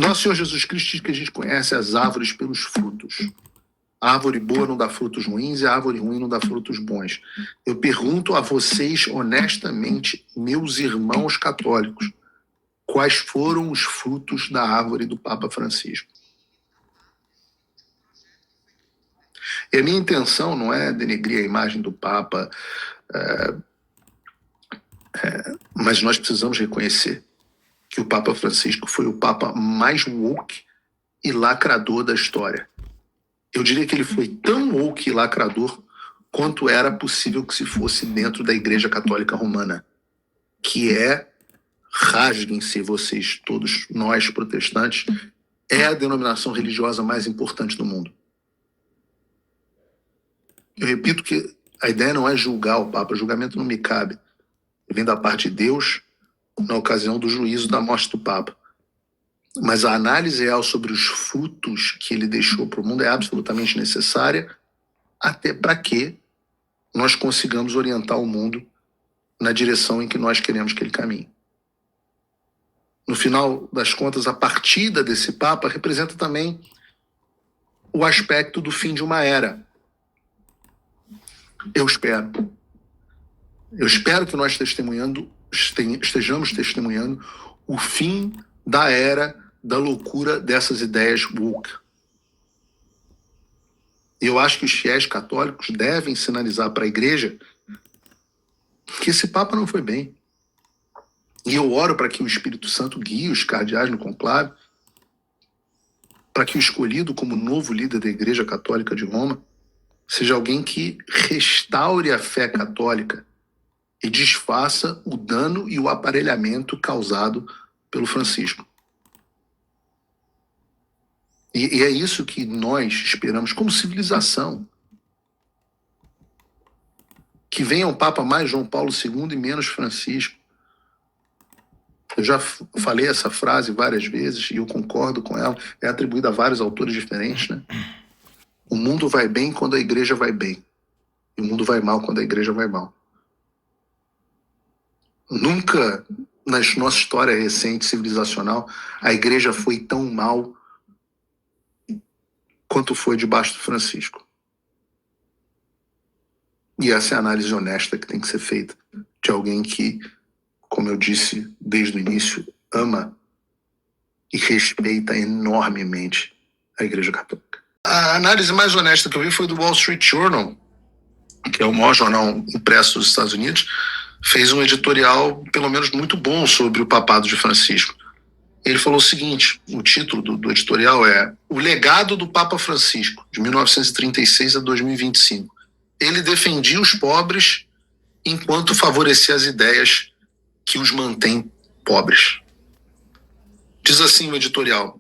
Nosso Senhor Jesus Cristo diz que a gente conhece as árvores pelos frutos. A árvore boa não dá frutos ruins e a árvore ruim não dá frutos bons. Eu pergunto a vocês honestamente, meus irmãos católicos, quais foram os frutos da árvore do Papa Francisco? E a minha intenção não é denegrir a imagem do Papa, mas nós precisamos reconhecer que o Papa Francisco foi o Papa mais woke e lacrador da história. Eu diria que ele foi tão woke e lacrador quanto era possível que se fosse dentro da Igreja Católica Romana, que é, rasguem-se vocês, todos nós protestantes, é a denominação religiosa mais importante do mundo. Eu repito que a ideia não é julgar o Papa, julgamento não me cabe. Vem da parte de Deus na ocasião do juízo da morte do Papa. Mas a análise real sobre os frutos que ele deixou para o mundo é absolutamente necessária, até para que nós consigamos orientar o mundo na direção em que nós queremos que ele caminhe. No final das contas, a partida desse Papa representa também o aspecto do fim de uma era. Eu espero que nós estejamos testemunhando o fim da era da loucura dessas ideias woke. Eu acho que os fiéis católicos devem sinalizar para a Igreja que esse Papa não foi bem. E eu oro para que o Espírito Santo guie os cardeais no conclave, para que o escolhido como novo líder da Igreja Católica de Roma seja alguém que restaure a fé católica e desfaça o dano e o aparelhamento causado pelo Francisco. E é isso que nós esperamos como civilização. Que venha um Papa mais João Paulo II e menos Francisco. Eu já falei essa frase várias vezes e eu concordo com ela. É atribuída a vários autores diferentes, né? O mundo vai bem quando a Igreja vai bem. E o mundo vai mal quando a Igreja vai mal. Nunca, na nossa história recente, civilizacional, a Igreja foi tão mal quanto foi debaixo do Francisco. E essa é a análise honesta que tem que ser feita de alguém que, como eu disse desde o início, ama e respeita enormemente a Igreja Católica. A análise mais honesta que eu vi foi do Wall Street Journal, que é o maior jornal impresso dos Estados Unidos, fez um editorial, pelo menos muito bom, sobre o papado de Francisco. Ele falou o seguinte, o título do editorial é O Legado do Papa Francisco, de 1936 a 2025. Ele defendia os pobres enquanto favorecia as ideias que os mantêm pobres. Diz assim o editorial: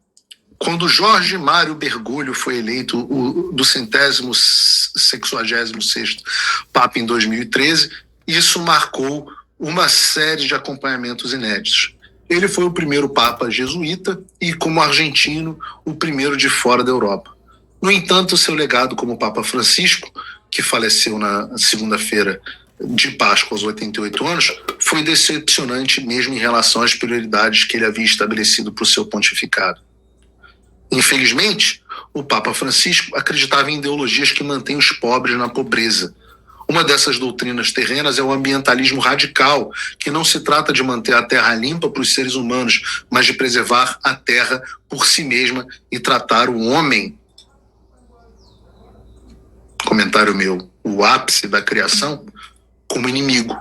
quando Jorge Mário Bergoglio foi eleito do 166º Papa em 2013, isso marcou uma série de acompanhamentos inéditos. Ele foi o primeiro Papa jesuíta e, como argentino, o primeiro de fora da Europa. No entanto, seu legado como Papa Francisco, que faleceu na segunda-feira de Páscoa aos 88 anos, foi decepcionante mesmo em relação às prioridades que ele havia estabelecido para o seu pontificado. Infelizmente, o Papa Francisco acreditava em ideologias que mantêm os pobres na pobreza. Uma dessas doutrinas terrenas é o ambientalismo radical, que não se trata de manter a terra limpa para os seres humanos, mas de preservar a terra por si mesma e tratar o homem, comentário meu, o ápice da criação, como inimigo.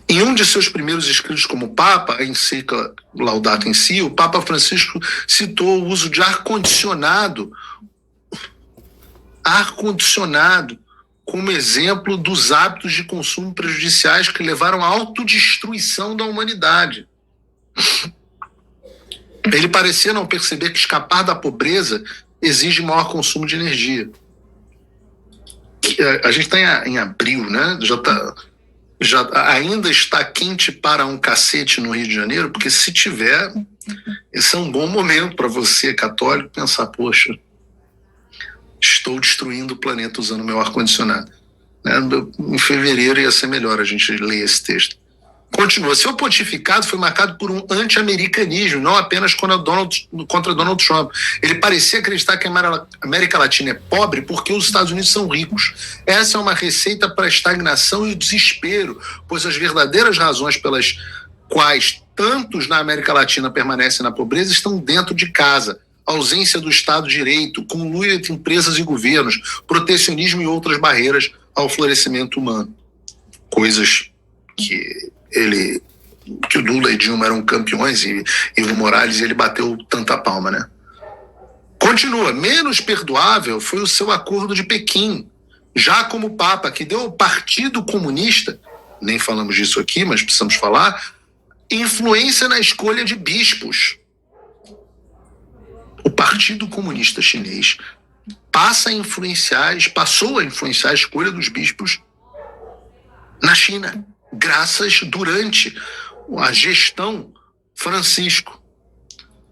Em um de seus primeiros escritos como Papa, a encíclica Laudato Si, o Papa Francisco citou o uso de ar-condicionado como exemplo dos hábitos de consumo prejudiciais que levaram à autodestruição da humanidade. Ele parecia não perceber que escapar da pobreza exige maior consumo de energia. A gente está em abril, né? Ainda está quente para um cacete no Rio de Janeiro, porque se tiver, esse é um bom momento para você, católico, pensar, poxa, estou destruindo o planeta usando meu ar-condicionado. Em fevereiro ia ser melhor a gente ler esse texto. Continua. Seu pontificado foi marcado por um anti-americanismo, não apenas contra Donald Trump. Ele parecia acreditar que a América Latina é pobre porque os Estados Unidos são ricos. Essa é uma receita para a estagnação e o desespero, pois as verdadeiras razões pelas quais tantos na América Latina permanecem na pobreza estão dentro de casa. Ausência do Estado de Direito, conluio entre empresas e governos, protecionismo e outras barreiras ao florescimento humano. Coisas que o Lula e Dilma eram campeões e Evo Morales ele bateu tanta palma, né? Continua, menos perdoável foi o seu acordo de Pequim, já como Papa, que deu ao Partido Comunista, nem falamos disso aqui, mas precisamos falar, influência na escolha de bispos. O Partido Comunista Chinês passou a influenciar a escolha dos bispos na China, durante a gestão Francisco.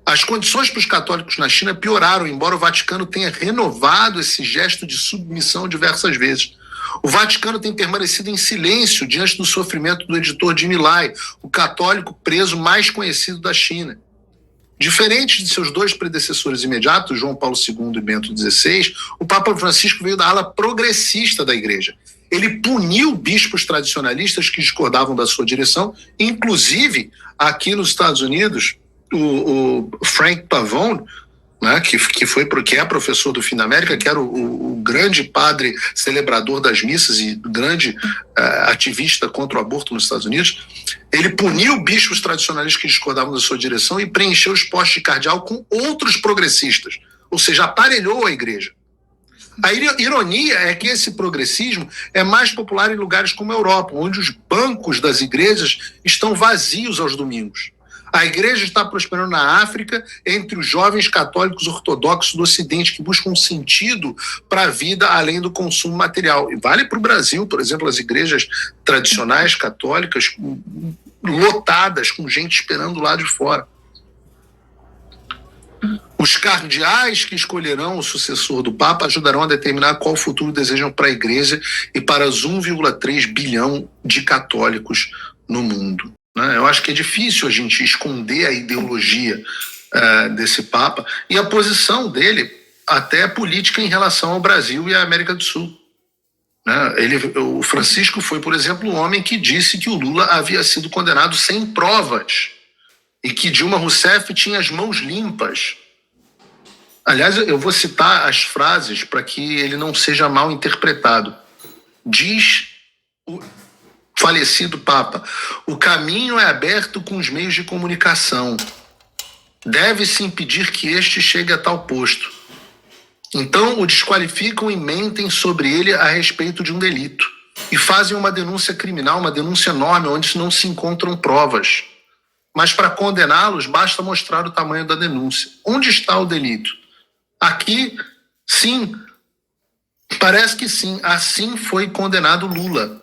As condições para os católicos na China pioraram, embora o Vaticano tenha renovado esse gesto de submissão diversas vezes. O Vaticano tem permanecido em silêncio diante do sofrimento do editor Jimmy Lai, o católico preso mais conhecido da China. Diferente de seus dois predecessores imediatos, João Paulo II e Bento XVI, o Papa Francisco veio da ala progressista da Igreja. Ele puniu bispos tradicionalistas que discordavam da sua direção, inclusive aqui nos Estados Unidos, o Frank Pavone, né, que é professor do Fim da América, que era o grande padre celebrador das missas e grande ativista contra o aborto nos Estados Unidos, ele puniu bispos tradicionalistas que discordavam da sua direção e preencheu os postos de cardeal com outros progressistas, ou seja, aparelhou a igreja. A ironia é que esse progressismo é mais popular em lugares como a Europa, onde os bancos das igrejas estão vazios aos domingos. A igreja está prosperando na África entre os jovens católicos ortodoxos do Ocidente que buscam um sentido para a vida além do consumo material. E vale para o Brasil, por exemplo, as igrejas tradicionais católicas lotadas, com gente esperando lá de fora. Os cardeais que escolherão o sucessor do Papa ajudarão a determinar qual futuro desejam para a Igreja e para os 1,3 bilhão de católicos no mundo. Eu acho que é difícil a gente esconder a ideologia desse Papa e a posição dele até política em relação ao Brasil e à América do Sul. O Francisco foi, por exemplo, o homem que disse que o Lula havia sido condenado sem provas e que Dilma Rousseff tinha as mãos limpas. Aliás, eu vou citar as frases para que ele não seja mal interpretado. Diz o falecido Papa: o caminho é aberto com os meios de comunicação. Deve-se impedir que este chegue a tal posto. Então o desqualificam e mentem sobre ele a respeito de um delito. E fazem uma denúncia criminal, uma denúncia enorme, onde não se encontram provas. Mas para condená-los, basta mostrar o tamanho da denúncia. Onde está o delito? Aqui, sim, parece que sim. Assim foi condenado Lula.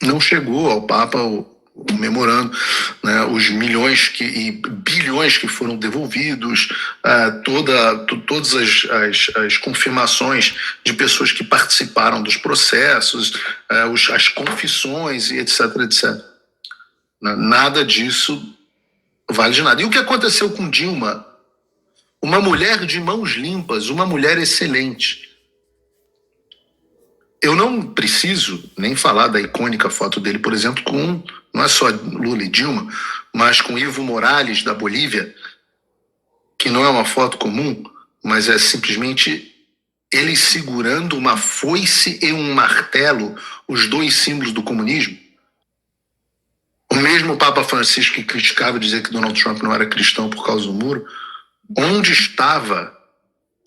Não chegou ao Papa o memorando, né, os milhões e bilhões que foram devolvidos, todas as confirmações de pessoas que participaram dos processos, as confissões e etc, etc. Nada disso vale de nada. E o que aconteceu com Dilma? Uma mulher de mãos limpas, uma mulher excelente. Eu não preciso nem falar da icônica foto dele, por exemplo, não é só Lula e Dilma, mas com Evo Morales, da Bolívia, que não é uma foto comum, mas é simplesmente ele segurando uma foice e um martelo, os dois símbolos do comunismo. O mesmo Papa Francisco que criticava dizer que Donald Trump não era cristão por causa do muro, onde estava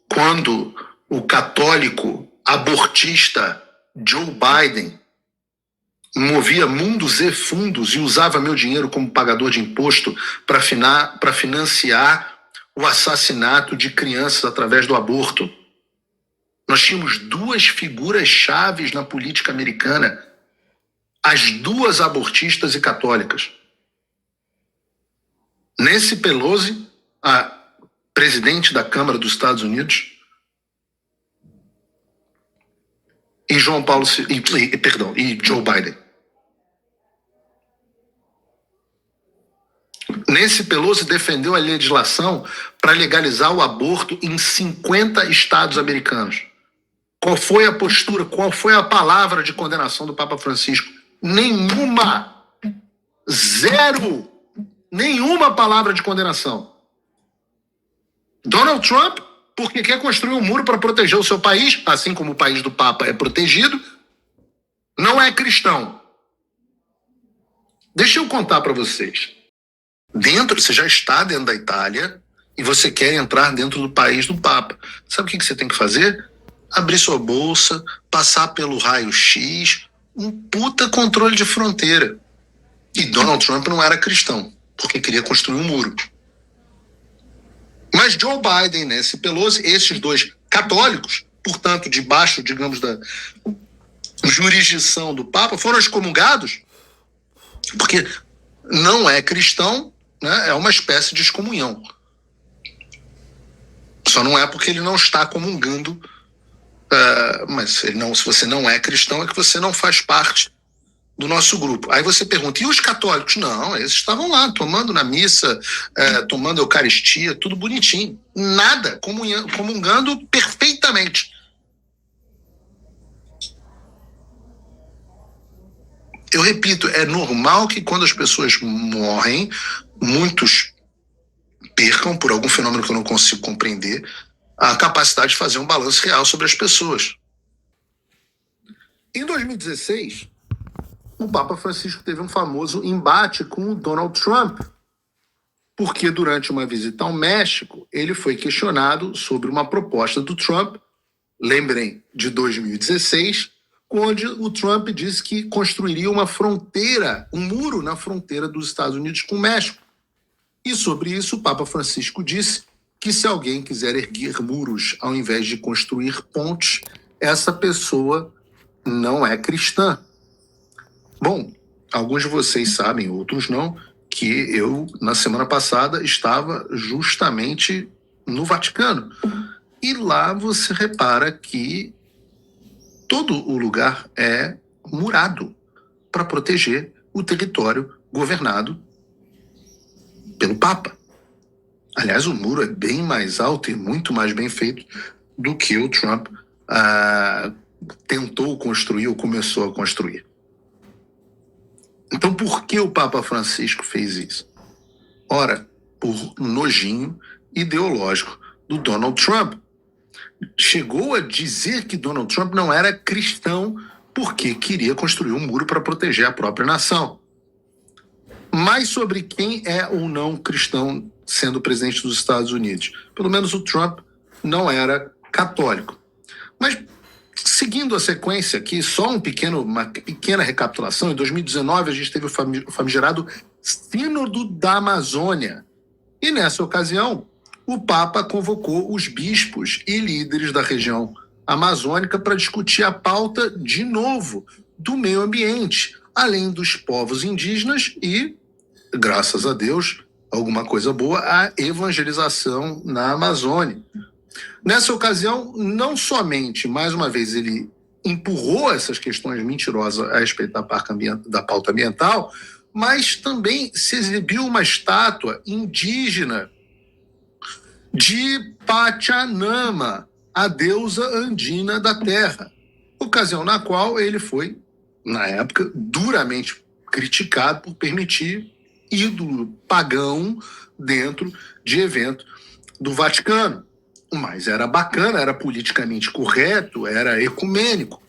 quando o católico abortista Joe Biden movia mundos e fundos e usava meu dinheiro como pagador de imposto para financiar o assassinato de crianças através do aborto? Nós tínhamos duas figuras chaves na política americana, as duas abortistas e católicas. Nancy Pelosi, a presidente da Câmara dos Estados Unidos, e Joe Biden. Nancy Pelosi defendeu a legislação para legalizar o aborto em 50 estados americanos. Qual foi a postura, qual foi a palavra de condenação do Papa Francisco? Nenhuma. Zero. Nenhuma palavra de condenação. Donald Trump, porque quer construir um muro para proteger o seu país, assim como o país do Papa é protegido, não é cristão. Deixa eu contar para vocês. Você já está dentro da Itália e você quer entrar dentro do país do Papa. Sabe o que você tem que fazer? Abrir sua bolsa, passar pelo raio-x, um puta controle de fronteira. E Donald Trump não era cristão, porque queria construir um muro. Mas Joe Biden, Nancy Pelosi, esses dois católicos, portanto, debaixo, digamos, da jurisdição do Papa, foram excomungados, porque não é cristão, né? É uma espécie de excomunhão. Só não é porque ele não está comungando, mas se você não é cristão, é que você não faz parte do nosso grupo. Aí você pergunta, e os católicos? Não, eles estavam lá, tomando na missa, tomando Eucaristia, tudo bonitinho. Nada, comungando perfeitamente. Eu repito, é normal que quando as pessoas morrem, muitos percam, por algum fenômeno que eu não consigo compreender, a capacidade de fazer um balanço real sobre as pessoas. Em 2016, o Papa Francisco teve um famoso embate com o Donald Trump, porque durante uma visita ao México, ele foi questionado sobre uma proposta do Trump, lembrem, de 2016, onde o Trump disse que construiria uma fronteira, um muro na fronteira dos Estados Unidos com o México. E sobre isso, o Papa Francisco disse que se alguém quiser erguer muros ao invés de construir pontes, essa pessoa não é cristã. Bom, alguns de vocês sabem, outros não, que eu, na semana passada, estava justamente no Vaticano. E lá você repara que todo o lugar é murado para proteger o território governado pelo Papa. Aliás, o muro é bem mais alto e muito mais bem feito do que o Trump tentou construir ou começou a construir. Então, por que o Papa Francisco fez isso? Ora, por nojinho ideológico do Donald Trump. Chegou a dizer que Donald Trump não era cristão porque queria construir um muro para proteger a própria nação. Mas sobre quem é ou não cristão sendo presidente dos Estados Unidos? Pelo menos o Trump não era católico. Mas, seguindo a sequência aqui, só uma pequena recapitulação. Em 2019, a gente teve o famigerado Sínodo da Amazônia. E nessa ocasião, o Papa convocou os bispos e líderes da região amazônica para discutir a pauta, de novo, do meio ambiente, além dos povos indígenas e, graças a Deus, alguma coisa boa, a evangelização na Amazônia. Nessa ocasião, não somente, mais uma vez, ele empurrou essas questões mentirosas a respeito da pauta ambiental, mas também se exibiu uma estátua indígena de Pachamama, a deusa andina da terra, ocasião na qual ele foi, na época, duramente criticado por permitir ídolo pagão dentro de evento do Vaticano. Mas era bacana, era politicamente correto, era ecumênico.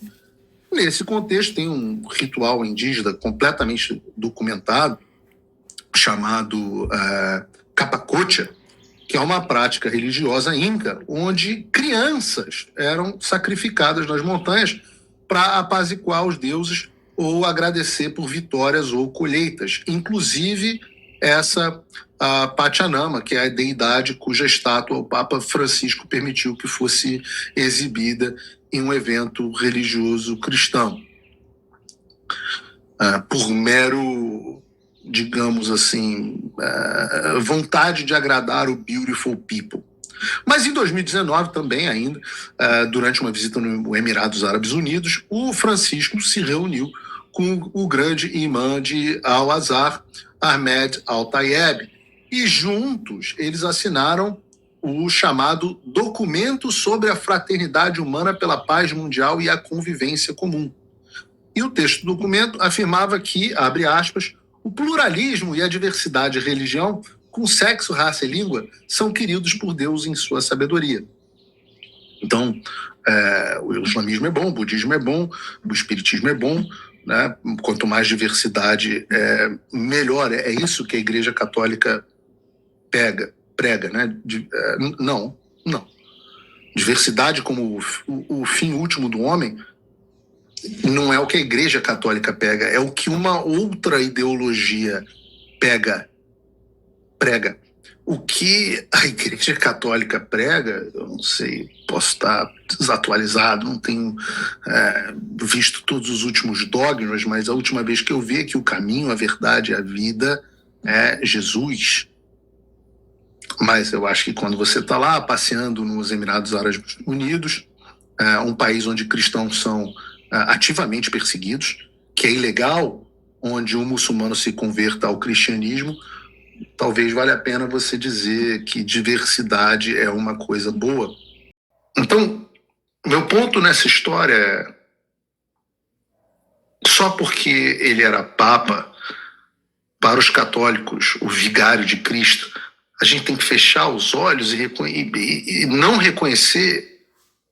Nesse contexto, tem um ritual indígena completamente documentado, chamado Capacocha, que é uma prática religiosa inca, onde crianças eram sacrificadas nas montanhas para apaziguar os deuses ou agradecer por vitórias ou colheitas. Inclusive, essa Pachamama, que é a deidade cuja estátua o Papa Francisco permitiu que fosse exibida em um evento religioso cristão. Por mero, digamos assim, vontade de agradar o beautiful people. Mas em 2019 também ainda, durante uma visita no Emirados Árabes Unidos, o Francisco se reuniu com o grande imã de Al-Azhar, Ahmed Al-Tayeb, e juntos eles assinaram o chamado Documento sobre a Fraternidade Humana pela Paz Mundial e a Convivência Comum. E o texto do documento afirmava que, abre aspas, o pluralismo e a diversidade de religião, com sexo, raça e língua, são queridos por Deus em sua sabedoria. Então, o islamismo é bom, o budismo é bom, o espiritismo é bom, né? Quanto mais diversidade, melhor. É isso que a Igreja Católica prega, né? Não. Diversidade como o fim último do homem não é o que a Igreja Católica prega, é o que uma outra ideologia prega. O que a Igreja Católica prega, eu não sei, posso estar desatualizado, não tenho visto todos os últimos dogmas, mas a última vez que eu vi é que o caminho, a verdade e a vida é Jesus. Mas eu acho que quando você está lá passeando nos Emirados Árabes Unidos, um país onde cristãos são ativamente perseguidos, que é ilegal, onde um muçulmano se converta ao cristianismo, talvez valha a pena você dizer que diversidade é uma coisa boa. Então, meu ponto nessa história é: só porque ele era papa, para os católicos, o vigário de Cristo, a gente tem que fechar os olhos e não reconhecer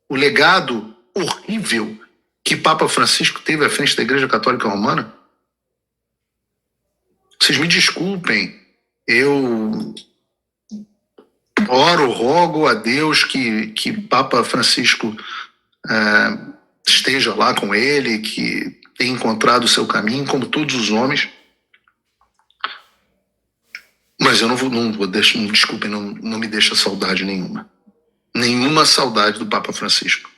o legado horrível que Papa Francisco teve à frente da Igreja Católica Romana? Vocês me desculpem, eu rogo a Deus que Papa Francisco esteja lá com ele, que tenha encontrado o seu caminho, como todos os homens. Mas eu não vou deixar, desculpem, não me deixa saudade nenhuma. Nenhuma saudade do Papa Francisco.